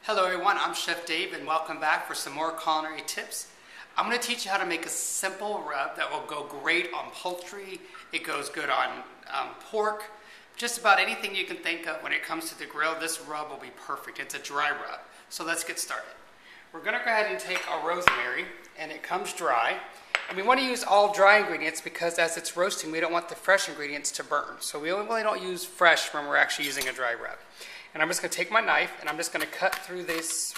Hello everyone, I'm Chef Dave and welcome back for some more culinary tips. I'm going to teach you how to make a simple rub that will go great on poultry. It goes good on pork. Just about anything you can think of when it comes to the grill, this rub will be perfect. It's a dry rub. So let's get started. We're going to go ahead and take our rosemary, and it comes dry. And we want to use all dry ingredients because as it's roasting, we don't want the fresh ingredients to burn. So we really don't use fresh when we're actually using a dry rub. And I'm just going to take my knife and I'm just going to cut through this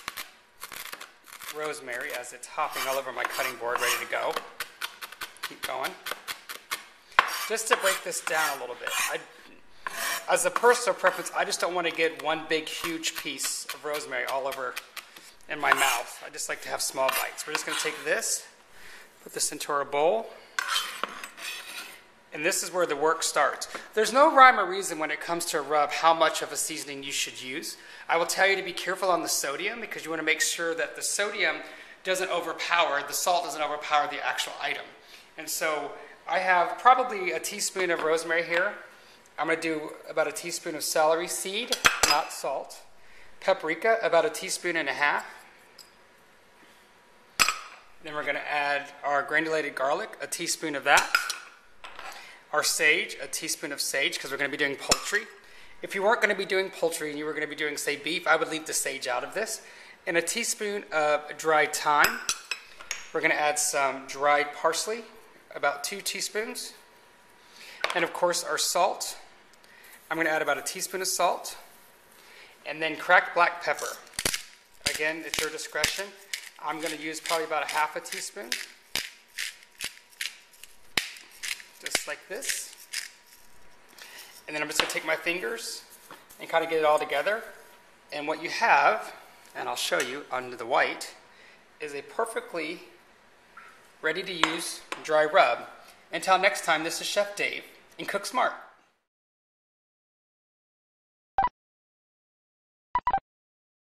rosemary as it's hopping all over my cutting board, ready to go. Keep going. Just to break this down a little bit. As a personal preference, I just don't want to get one big, huge piece of rosemary all over in my mouth. I just like to have small bites. We're just going to take this, put this into our bowl. And this is where the work starts. There's no rhyme or reason when it comes to a rub how much of a seasoning you should use. I will tell you to be careful on the sodium because you want to make sure that the sodium doesn't overpower, the salt doesn't overpower the actual item. And so I have probably a teaspoon of rosemary here. I'm going to do about a teaspoon of celery seed, not salt. Paprika, about a teaspoon and a half. Then we're going to add our granulated garlic, a teaspoon of that. Our sage, a teaspoon of sage, because we're going to be doing poultry. If you weren't going to be doing poultry and you were going to be doing, say, beef, I would leave the sage out of this. And a teaspoon of dried thyme. We're going to add some dried parsley, about 2 teaspoons. And, of course, our salt. I'm going to add about a teaspoon of salt. And then cracked black pepper. Again, it's your discretion. I'm going to use probably about a half a teaspoon. Just like this. And then I'm just going to take my fingers and kind of get it all together. And what you have, and I'll show you under the white, is a perfectly ready to use dry rub. Until next time, this is Chef Dave, and cook smart.